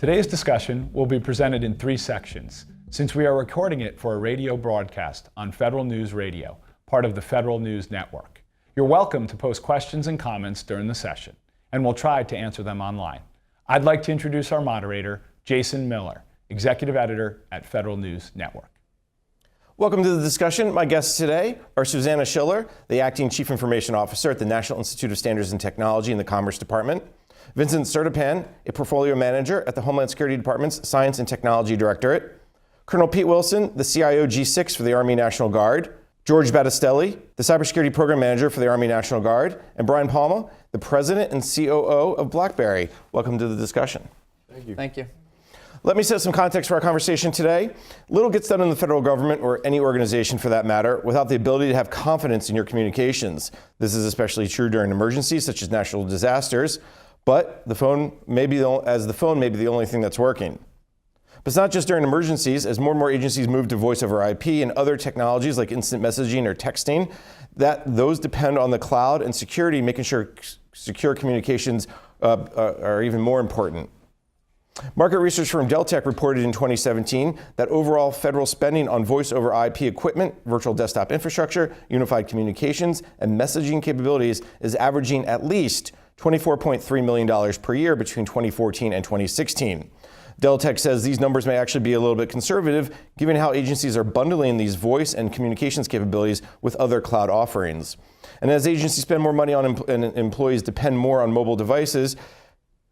Today's discussion will be presented in 3 sections, since we are recording it for a radio broadcast on Federal News Radio, part of the Federal News Network. You're welcome to post questions and comments during the session, and we'll try to answer them online. I'd like to introduce our moderator, Jason Miller, Executive Editor at Federal News Network. Welcome to the discussion. My guests today are Susanna Schiller, the Acting Chief Information Officer at the National Institute of Standards and Technology in the Commerce Department, Vincent Sertapan, a Portfolio Manager at the Homeland Security Department's Science and Technology Directorate, Colonel Pete Wilson, the CIO G6 for the Army National Guard, George Battistelli, the Cybersecurity Program Manager for the Army National Guard, and Brian Palma, the President and COO of BlackBerry. Welcome to the discussion. Thank you. Thank you. Let me set some context for our conversation today. Little gets done in the federal government, or any organization for that matter, without the ability to have confidence in your communications. This is especially true during emergencies such as natural disasters, but the phone may be the only thing that's working. But it's not just during emergencies. As more and more agencies move to voice over IP and other technologies like instant messaging or texting, those depend on the cloud and security, making sure secure communications are even more important. Market research firm Deltek reported in 2017 that overall federal spending on voice over IP equipment, virtual desktop infrastructure, unified communications, and messaging capabilities is averaging at least $24.3 million per year between 2014 and 2016. Deltek says these numbers may actually be a little bit conservative, given how agencies are bundling these voice and communications capabilities with other cloud offerings. And as agencies spend more money on and employees depend more on mobile devices,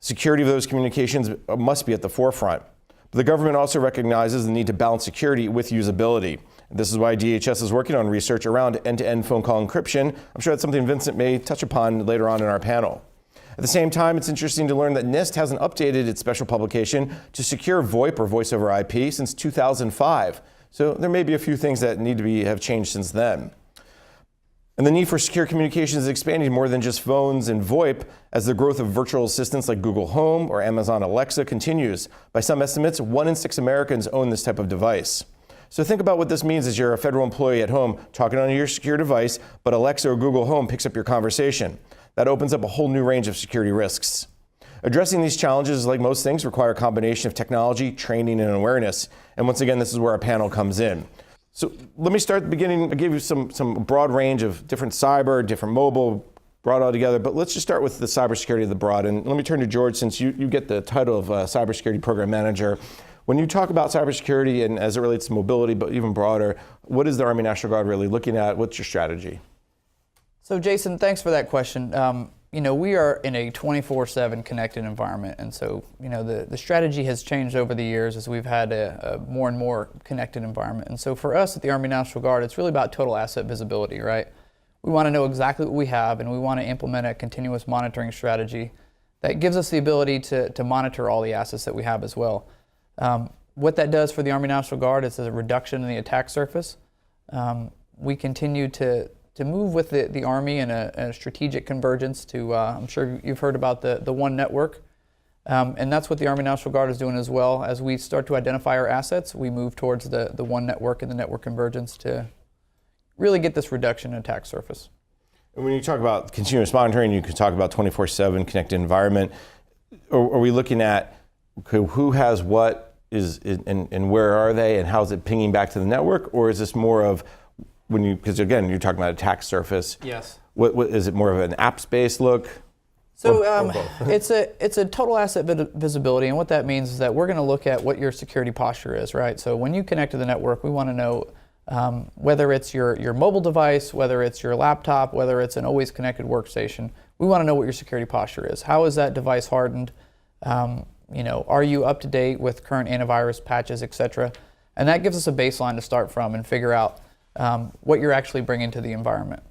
security of those communications must be at the forefront. But the government also recognizes the need to balance security with usability. This is why DHS is working on research around end-to-end phone call encryption. I'm sure that's something Vincent may touch upon later on in our panel. At the same time, it's interesting to learn that NIST hasn't updated its special publication to secure VoIP or voice over IP since 2005. So there may be a few things that need to have changed since then. And the need for secure communications is expanding more than just phones and VoIP as the growth of virtual assistants like Google Home or Amazon Alexa continues. By some estimates, 1 in 6 Americans own this type of device. So think about what this means as you're a federal employee at home talking on your secure device, but Alexa or Google Home picks up your conversation. That opens up a whole new range of security risks. Addressing these challenges, like most things, require a combination of technology, training, and awareness. And once again, this is where our panel comes in. So let me start at the beginning. I gave you some broad range of different cyber, different mobile, brought all together. But let's just start with the cybersecurity of the broad. And let me turn to George, since you get the title of Cybersecurity Program Manager. When you talk about cybersecurity and as it relates to mobility, but even broader, what is the Army National Guard really looking at? What's your strategy? So Jason, thanks for that question. We are in a 24/7 connected environment, and so the strategy has changed over the years as we've had a more and more connected environment. And so for us at the Army National Guard, it's really about total asset visibility, right? We want to know exactly what we have, and we want to implement a continuous monitoring strategy that gives us the ability to monitor all the assets that we have as well. What that does for the Army National Guard is a reduction in the attack surface. We continue to move with the Army in a strategic convergence to, I'm sure you've heard about the one network. And that's what the Army National Guard is doing as well. As we start to identify our assets, we move towards the one network and the network convergence to really get this reduction in attack surface. And when you talk about continuous monitoring, you can talk about 24/7 connected environment. Are we looking at who has what and where are they and how is it pinging back to the network? Or is this more of because again, you're talking about attack surface. Yes. What is it more of an apps-based look? So it's a total asset visibility, and what that means is that we're going to look at what your security posture is, right? So when you connect to the network, we want to know whether it's your mobile device, whether it's your laptop, whether it's an always connected workstation. We want to know what your security posture is. How is that device hardened? Are you up to date with current antivirus patches, et cetera? And that gives us a baseline to start from and figure out what you're actually bringing to the environment.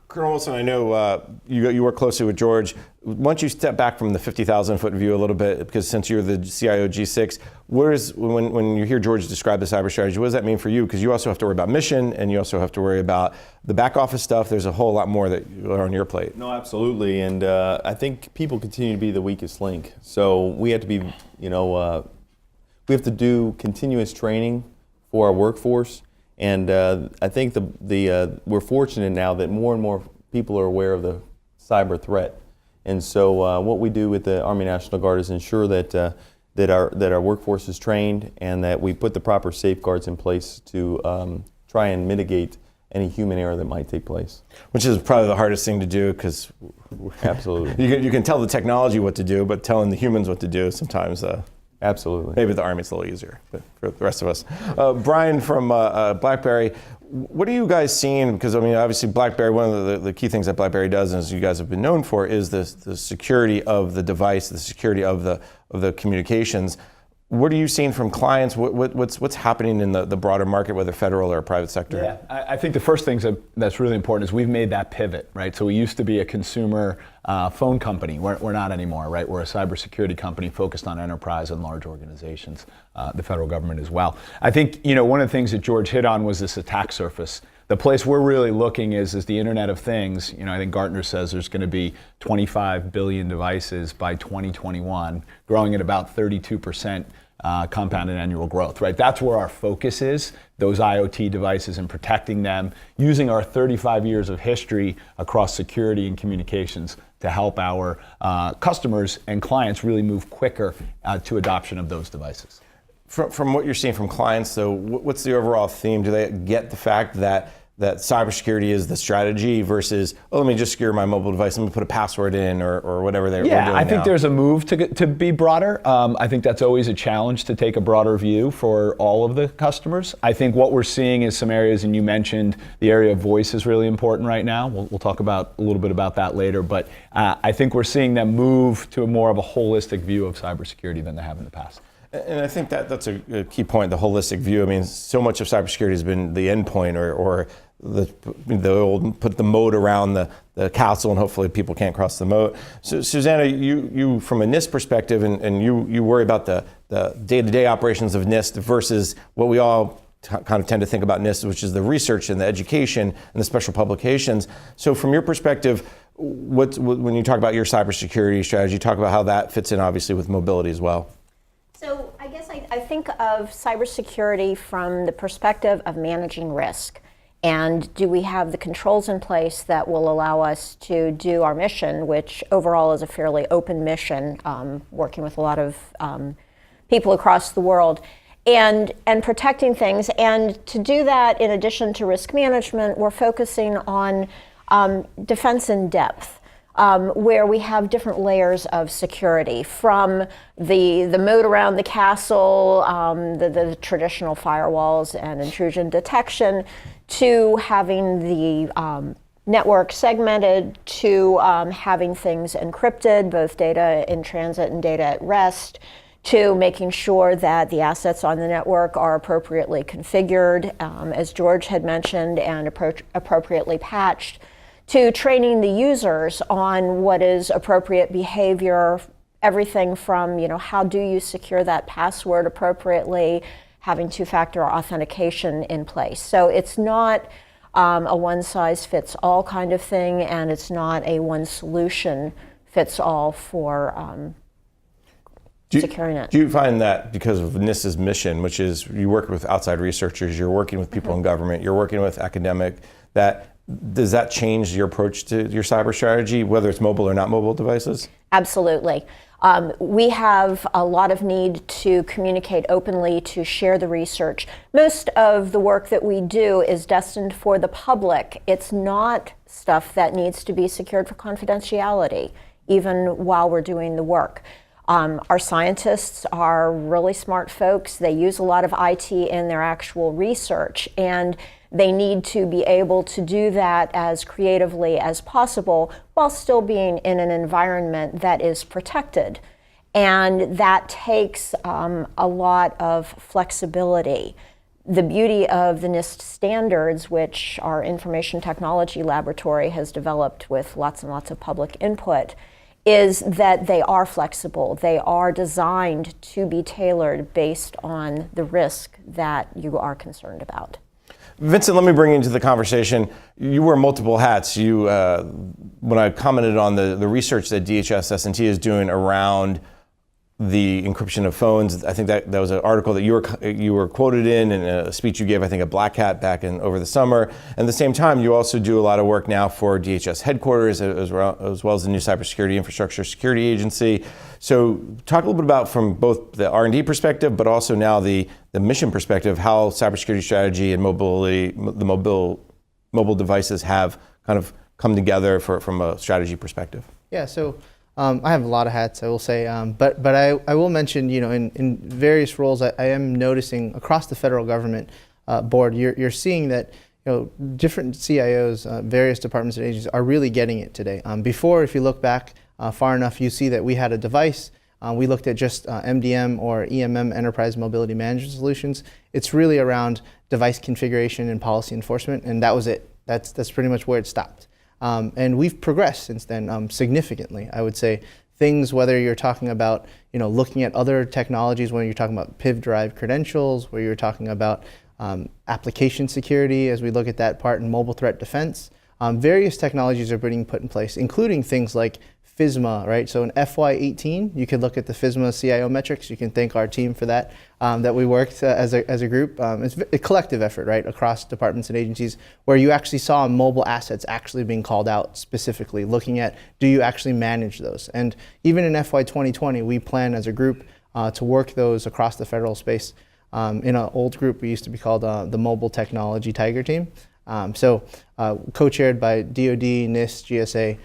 Colonel Wilson, I know you work closely with George. Once you step back from the 50,000-foot view a little bit, because since you're the CIO G6, when you hear George describe the cyber strategy, what does that mean for you? Because you also have to worry about mission, and you also have to worry about the back office stuff. There's a whole lot more that are on your plate. No, absolutely, and I think people continue to be the weakest link. So we have to be, we have to do continuous training for our workforce. And I think we're fortunate now that more and more people are aware of the cyber threat. And so what we do with the Army National Guard is ensure that that our workforce is trained and that we put the proper safeguards in place to try and mitigate any human error that might take place. Which is probably the hardest thing to do, because Absolutely. you can tell the technology what to do, but telling the humans what to do sometimes. Absolutely. Maybe the Army it's a little easier, but for the rest of us. Brian from BlackBerry, what are you guys seeing? Because I mean, obviously BlackBerry, one of the key things that BlackBerry does, and as you guys have been known for, is the security of the device, the security of the communications. What are you seeing from clients? What's happening in the broader market, whether federal or private sector? Yeah, I think the first thing that's really important is we've made that pivot, right? So we used to be a consumer phone company. We're not anymore, right? We're a cybersecurity company focused on enterprise and large organizations, the federal government as well. I think, one of the things that George hit on was this attack surface. The place we're really looking is the Internet of Things. I think Gartner says there's going to be 25 billion devices by 2021, growing at about 32% compounded annual growth, right? That's where our focus is, those IoT devices, and protecting them, using our 35 years of history across security and communications to help our customers and clients really move quicker to adoption of those devices. From what you're seeing from clients, though, what's the overall theme? Do they get the fact that cybersecurity is the strategy versus, let me just secure my mobile device, let me put a password in or whatever they're doing now? I think there's a move to be broader. I think that's always a challenge to take a broader view for all of the customers. I think what we're seeing is some areas, and you mentioned the area of voice is really important right now. We'll talk about a little bit about that later, but I think we're seeing them move to more of a holistic view of cybersecurity than they have in the past. And I think that's a key point, the holistic view. I mean, so much of cybersecurity has been the endpoint or the old put the moat around the castle and hopefully people can't cross the moat. So Susanna, you from a NIST perspective and you worry about the day-to-day operations of NIST versus what we all kind of tend to think about NIST, which is the research and the education and the special publications. So from your perspective, when you talk about your cybersecurity strategy, talk about how that fits in obviously with mobility as well. So I guess I think of cybersecurity from the perspective of managing risk. And do we have the controls in place that will allow us to do our mission, which overall is a fairly open mission, working with a lot of people across the world, and protecting things. And to do that, in addition to risk management, we're focusing on defense in depth. Where we have different layers of security, from the moat around the castle, the traditional firewalls and intrusion detection, to having the network segmented, to having things encrypted, both data in transit and data at rest, to making sure that the assets on the network are appropriately configured, as George had mentioned, and appropriately patched, to training the users on what is appropriate behavior, everything from, how do you secure that password appropriately, having two-factor authentication in place. So it's not a one-size-fits-all kind of thing, and it's not a one-solution-fits-all for securing it. Do you find that because of NIST's mission, which is you work with outside researchers, you're working with people in government, you're working with academic, does that change your approach to your cyber strategy, whether it's mobile or not mobile devices? Absolutely. We have a lot of need to communicate openly, to share the research. Most of the work that we do is destined for the public. It's not stuff that needs to be secured for confidentiality, even while we're doing the work. Our scientists are really smart folks. They use a lot of IT in their actual research, and they need to be able to do that as creatively as possible while still being in an environment that is protected. And that takes a lot of flexibility. The beauty of the NIST standards, which our Information Technology Laboratory has developed with lots and lots of public input, is that they are flexible. They are designed to be tailored based on the risk that you are concerned about. Vincent, let me bring you into the conversation. You wear multiple hats. When I commented on the research that DHS S&T is doing around the encryption of phones. I think that was an article that you were quoted in a speech you gave, I think, at Black Hat back over the summer. And at the same time, you also do a lot of work now for DHS headquarters as well as the new Cybersecurity Infrastructure Security Agency. So talk a little bit about, from both the R&D perspective, but also now the mission perspective, how cybersecurity strategy and mobility, the mobile devices have kind of come together from a strategy perspective. Yeah, so I have a lot of hats, I will say, but I will mention, in various roles, I am noticing across the federal government board, you're seeing that different CIOs, various departments and agencies are really getting it today. Before, if you look back far enough, you see that we had a device. We looked at just MDM or EMM, Enterprise Mobility Management Solutions. It's really around device configuration and policy enforcement, and that was it. That's pretty much where it stopped. And we've progressed since then significantly. I would say things, whether you're talking about looking at other technologies, when you're talking about PIV-derived credentials, where you're talking about application security, as we look at that part in mobile threat defense, various technologies are being put in place, including things like FISMA, right? So in FY18, you could look at the FISMA CIO metrics. You can thank our team for that, that we worked as a group. It's a collective effort, right, across departments and agencies, where you actually saw mobile assets actually being called out specifically, looking at, do you actually manage those? And even in FY 2020, we plan as a group to work those across the federal space. In an old group, we used to be called the Mobile Technology Tiger Team. Co-chaired by DoD, NIST, GSA,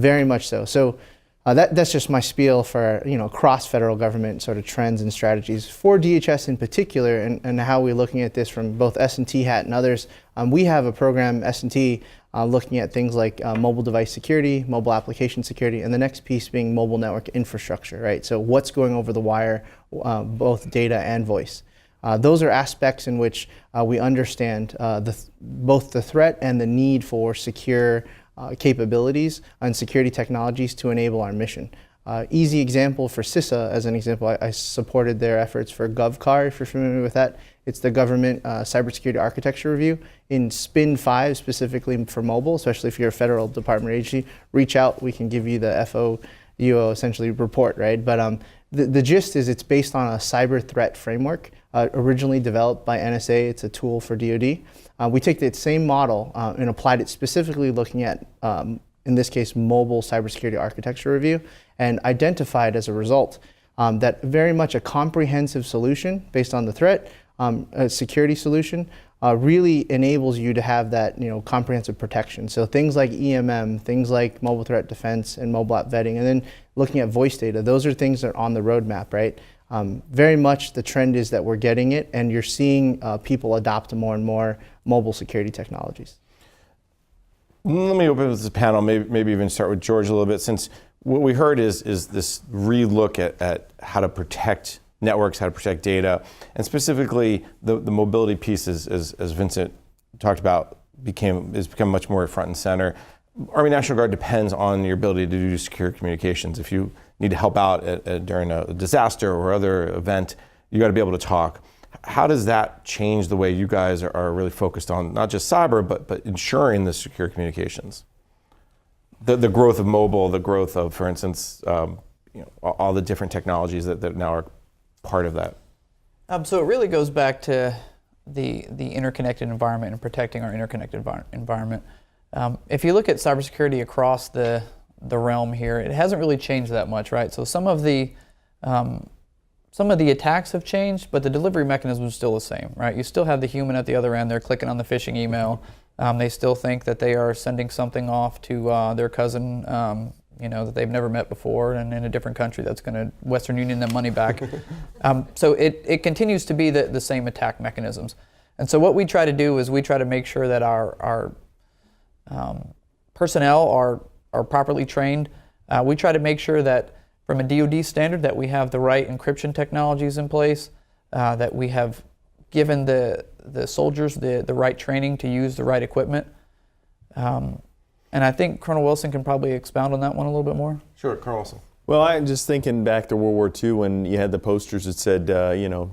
very much so. So that's just my spiel for cross federal government sort of trends and strategies. For DHS in particular, and how we're looking at this from both S&T hat and others, we have a program, S&T, looking at things like mobile device security, mobile application security, and the next piece being mobile network infrastructure, right? So what's going over the wire, both data and voice. Those are aspects in which we understand both the threat and the need for secure capabilities and security technologies to enable our mission. Easy example for CISA, as an example, I supported their efforts for GovCar, if you're familiar with that. It's the government cybersecurity architecture review. In SPIN 5, specifically for mobile, especially if you're a federal department or agency, reach out, we can give you the FOUO essentially report, right? But the gist is it's based on a cyber threat framework, originally developed by NSA. It's a tool for DoD. We take that same model and applied it specifically looking at, in this case, mobile cybersecurity architecture review, and identified as a result that very much a comprehensive solution based on the threat, a security solution, really enables you to have that comprehensive protection. So things like EMM, things like mobile threat defense and mobile app vetting, and then looking at voice data, those are things that are on the roadmap, right? Very much the trend is that we're getting it, and you're seeing people adopt more and more mobile security technologies. Let me open this panel, maybe even start with George a little bit, since what we heard is this re-look at how to protect networks, how to protect data, and specifically the mobility piece, as Vincent talked about, has become much more front and center. Army National Guard depends on your ability to do secure communications. If you need to help out during a disaster or other event, you got to be able to talk. How does that change the way you guys are really focused on not just cyber, but ensuring the secure communications? The growth of mobile, the growth of, for instance, all the different technologies that now are part of that. So it really goes back to the interconnected environment and protecting our interconnected environment. If you look at cybersecurity across the realm here, it hasn't really changed that much, right? So some of the attacks have changed, but the delivery mechanism is still the same, right? You still have the human at the other end. They're clicking on the phishing email. They still think that they are sending something off to their cousin, that they've never met before, and in a different country that's going to Western Union them money back. So it continues to be the same attack mechanisms. And so what we try to do is we try to make sure that our personnel are properly trained. We try to make sure that from a DoD standard that we have the right encryption technologies in place, that we have given the soldiers the right training to use the right equipment. And I think Colonel Wilson can probably expound on that one a little bit more. Sure, Colonel Wilson. Well, I'm just thinking back to World War II when you had the posters that said,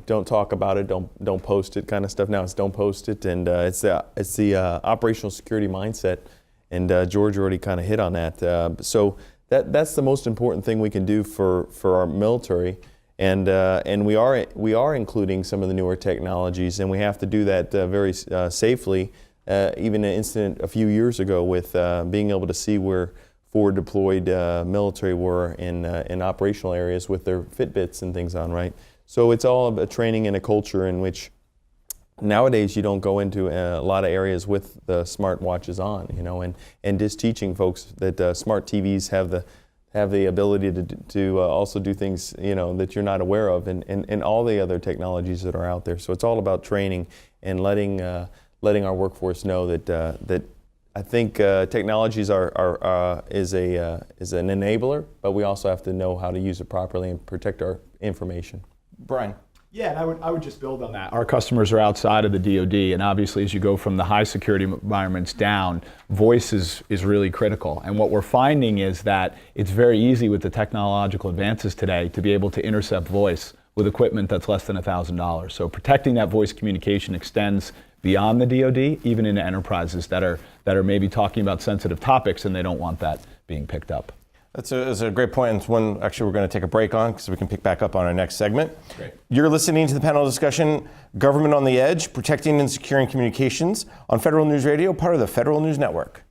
don't talk about it, don't post it, kind of stuff. Now it's don't post it, and it's the operational security mindset. And George already kind of hit on that. So that's the most important thing we can do for our military And we are including some of the newer technologies, and we have to do that very safely. Even an incident a few years ago with being able to see where forward deployed military were in operational areas with their Fitbits and things on, right? So it's all about training and a culture in which nowadays you don't go into a lot of areas with the smart watches on, you know, and just teaching folks that smart TVs have the ability to also do things, you know, that you're not aware of, and all the other technologies that are out there. So it's all about training and letting our workforce know that I think technologies is an enabler, but we also have to know how to use it properly and protect our information. Brian. Yeah, and I would just build on that. Our customers are outside of the DoD, and obviously as you go from the high security environments down, voice is really critical. And what we're finding is that it's very easy with the technological advances today to be able to intercept voice with equipment that's less than $1,000. So protecting that voice communication extends beyond the DoD, even into enterprises that are maybe talking about sensitive topics and they don't want that being picked up. That's a great point, and it's one actually we're going to take a break on because we can pick back up on our next segment. Great. You're listening to the panel discussion, Government on the Edge, Protecting and Securing Communications on Federal News Radio, part of the Federal News Network.